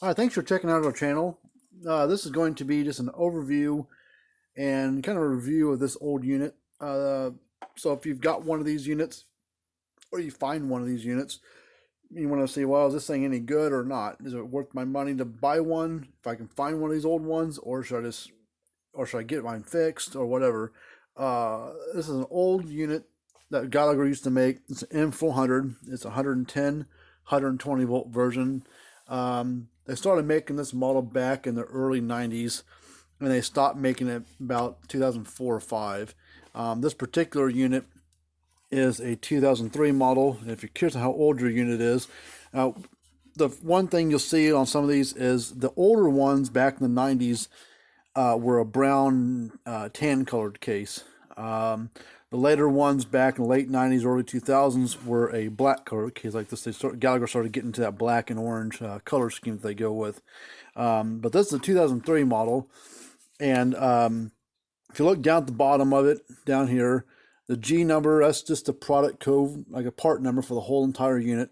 All right, thanks for checking out our channel. This is going to be just an overview and kind of a review of this old unit. So if you've got one of these units or you find one of these units, you want to see, well, is this thing any good or not? Is it worth my money to buy one if I can find one of these old ones, or should I get mine fixed or whatever? This is an old unit that Gallagher used to make. It's an M400. It's 110, 120 volt version. They started making this model back in the early 90s, and they stopped making it about 2004 or 5. This particular unit is a 2003 model. And if you're curious how old your unit is, the one thing you'll see on some of these is the older ones back in the 90s were a brown tan colored case. The later ones back in the late 90s, early 2000s were a black colored case like this. Gallagher started getting into that black and orange color scheme that they go with. But this is a 2003 model. And if you look down at the bottom of it, down here, the G number, that's just a product code, like a part number for the whole entire unit.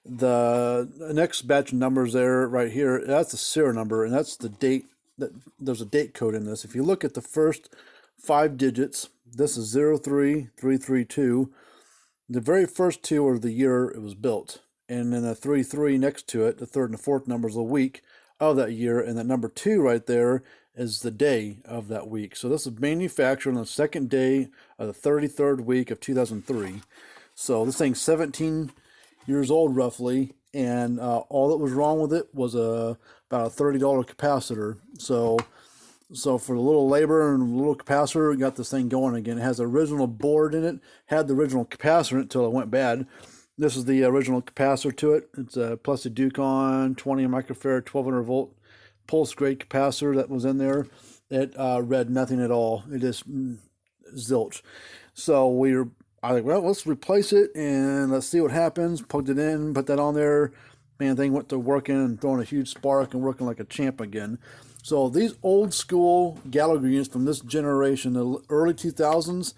The next batch of numbers there, right here, that's the serial number, and that's the date. There's a date code in this. If you look at the first 5 digits, this is 03332. The very first 2 are the year it was built, and then the 33 next to it, the third and the fourth numbers, the week of that year, and that number 2 right there is the day of that week. So this is manufactured on the second day of the 33rd week of 2003. So this thing's 17 years old roughly, and all that was wrong with it was about a $30 capacitor. So for a little labor and a little capacitor, we got this thing going again. It has the original board in it, had the original capacitor in it until it went bad. This is the original capacitor to it. It's a Plessy Ducon 20 microfarad 1200 volt pulse grade capacitor that was in there. It read nothing at all. It just zilch. So I think, well, let's replace it and let's see what happens. Plugged it in, put that on there. Man, thing went to working and throwing a huge spark and working like a champ again. So these old school Gallagher units from this generation, the early 2000s,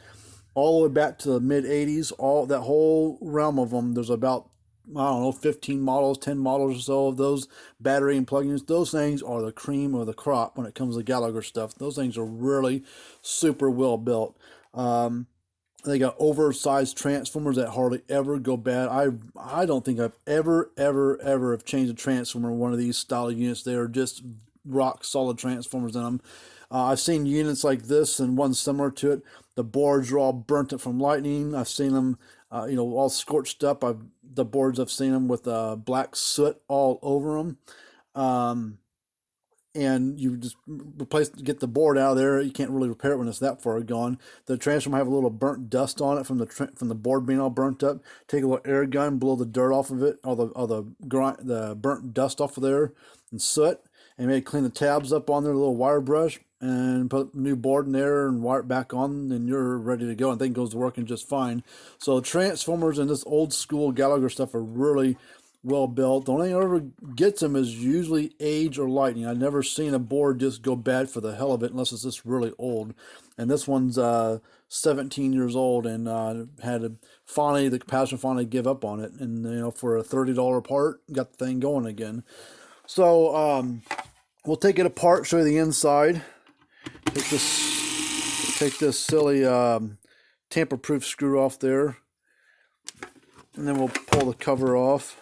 all the way back to the mid 80s, all that whole realm of them, there's about, I don't know, 15 models, 10 models or so of those battery and plug-ins. Those things are the cream of the crop when it comes to Gallagher stuff. Those things are really super well built. They got oversized transformers that hardly ever go bad. I don't think I've ever have changed a transformer in one of these style of units. They are just rock solid transformers in them. I've seen units like this and one similar to it. The boards are all burnt up from lightning. I've seen them, all scorched up. The boards I've seen them with black soot all over them. And you just get the board out of there. You can't really repair it when it's that far gone. The transformer have a little burnt dust on it from the board being all burnt up. Take a little air gun, blow the dirt off of it, all the burnt dust off of there, and soot, and maybe clean the tabs up on there, a little wire brush, and put a new board in there and wire it back on, and you're ready to go. And thing goes working just fine. So transformers and this old school Gallagher stuff are really well built. The only thing that ever gets them is usually age or lightning. I've never seen a board just go bad for the hell of it unless it's just really old. And this one's 17 years old and had the capacitor finally give up on it. And for a $30 part, got the thing going again. So we'll take it apart, show you the inside. Take this silly tamper-proof screw off there, and then we'll pull the cover off.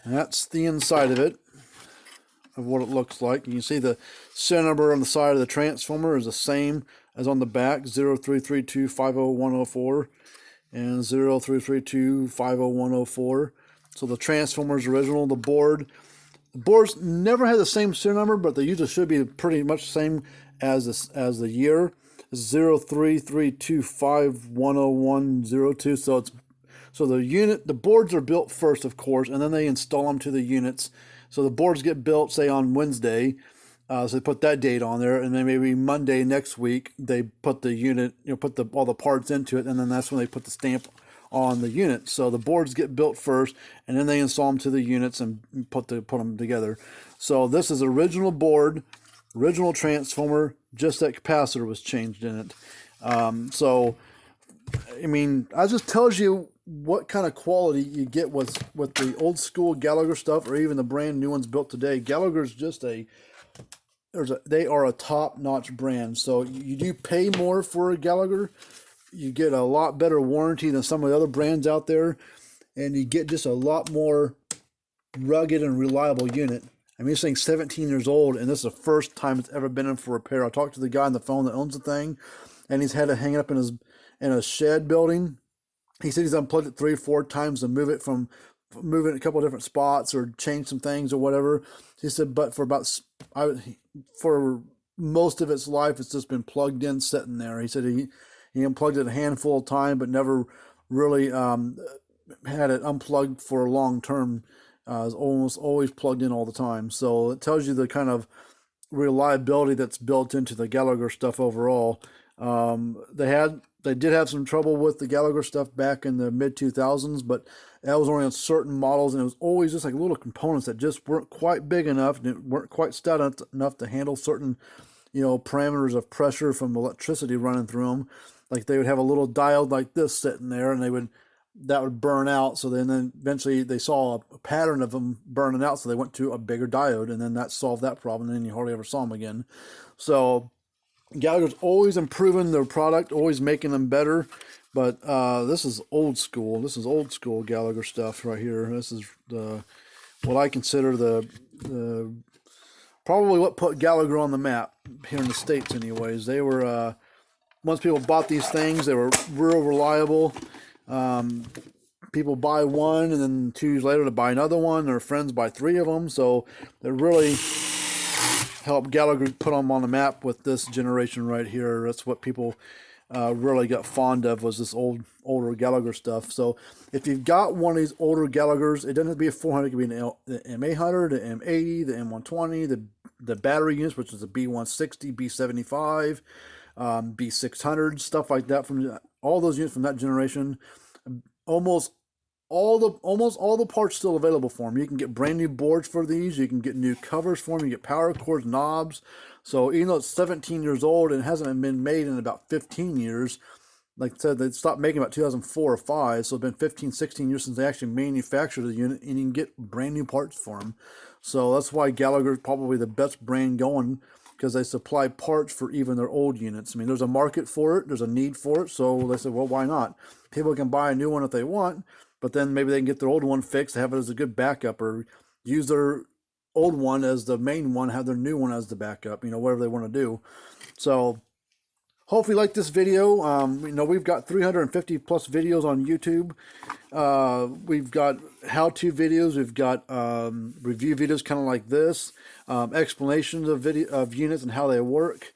And that's the inside of it, of what it looks like. You can see the serial number on the side of the transformer is the same as on the back, 033250104 and 033250104. So the transformer is original. The boards never had the same serial number, but they usually should be pretty much the same as the year. 033250102. So the boards are built first, of course, and then they install them to the units. So the boards get built, say, on Wednesday. So they put that date on there, and then maybe Monday next week they put the unit, put all the parts into it, and then that's when they put the stamp on the unit. So the boards get built first, and then they install them to the units and put them together. So this is original board. Original transformer, just that capacitor was changed in it. So, I mean, that just tells you what kind of quality you get with the old school Gallagher stuff, or even the brand new ones built today. Gallagher's just they are a top-notch brand. So you do pay more for a Gallagher. You get a lot better warranty than some of the other brands out there, and you get just a lot more rugged and reliable unit. I mean, this thing's 17 years old, and this is the first time it's ever been in for repair. I talked to the guy on the phone that owns the thing, and he's had to hang it up in a shed building. He said he's unplugged it 3 or 4 times to move it a couple of different spots or change some things or whatever. He said, but for most of its life, it's just been plugged in, sitting there. He said he unplugged it a handful of times, but never really had it unplugged for a long term. It's almost always plugged in all the time. So it tells you the kind of reliability that's built into the Gallagher stuff overall. They did have some trouble with the Gallagher stuff back in the mid 2000s, but that was only on certain models, and it was always just like little components that just weren't quite big enough, and weren't quite stout enough to handle certain, parameters of pressure from electricity running through them. Like they would have a little diode like this sitting there, and that would burn out. So then eventually they saw a pattern of them burning out, so they went to a bigger diode, and then that solved that problem, and then you hardly ever saw them again. So Gallagher's always improving their product, always making them better. But this is old school. This is old school Gallagher stuff right here. This is what I consider the probably what put Gallagher on the map here in the States anyways. They were, once people bought these things, they were real reliable. People buy one, and then 2 years later to buy another one. Their friends buy 3 of them. So they really helped Gallagher put them on the map with this generation right here. That's what people really got fond of, was this older Gallagher stuff. So if you've got one of these older Gallaghers, it doesn't have to be a 400. It could be the M800, the M80, the M120, the battery units, which is the B160, B75, B600, stuff like that. From all those units from that generation, almost all the parts still available for them. You can get brand new boards for these. You can get new covers for them. You get power cords, knobs. So even though it's 17 years old and hasn't been made in about 15 years, like I said, they stopped making about 2004 or 5. So it's been 15, 16 years since they actually manufactured the unit, and you can get brand new parts for them. So that's why Gallagher is probably the best brand going, because they supply parts for even their old units. I mean, there's a market for it. There's a need for it. So they said, well, why not? People can buy a new one if they want, but then maybe they can get their old one fixed, have it as a good backup, or use their old one as the main one, have their new one as the backup, whatever they want to do. So hopefully you like this video. We've got 350 plus videos on YouTube. We've got how-to videos. We've got review videos kind of like this, explanations of units and how they work,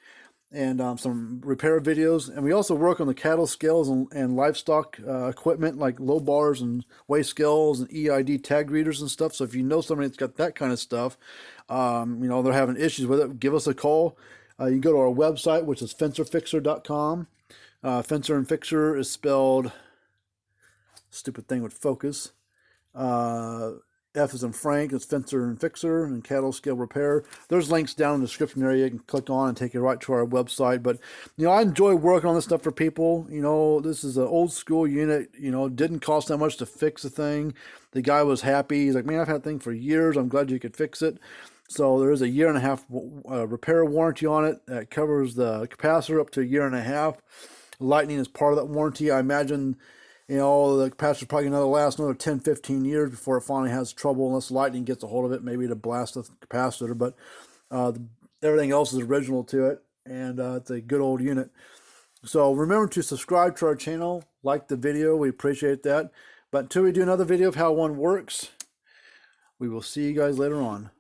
and some repair videos. And we also work on the cattle scales and livestock equipment, like low bars and weigh scales and EID tag readers and stuff. So if you know somebody that's got that kind of stuff, they're having issues with it, give us a call. You can go to our website, which is fencerfixer.com. Fencer and Fixer is spelled, stupid thing with focus. F is in Frank, it's Fencer and Fixer, and Cattle Scale Repair. There's links down in the description area. You can click on and take you right to our website. But, I enjoy working on this stuff for people. This is an old school unit. Didn't cost that much to fix the thing. The guy was happy. He's like, man, I've had the thing for years. I'm glad you could fix it. So there is a 1.5 year repair warranty on it that covers the capacitor up to 1.5 years. Lightning is part of that warranty. I imagine, the capacitor is probably going to last another 10, 15 years before it finally has trouble, unless lightning gets a hold of it, maybe to blast the capacitor. But everything else is original to it, and it's a good old unit. So remember to subscribe to our channel, like the video. We appreciate that. But until we do another video of how one works, we will see you guys later on.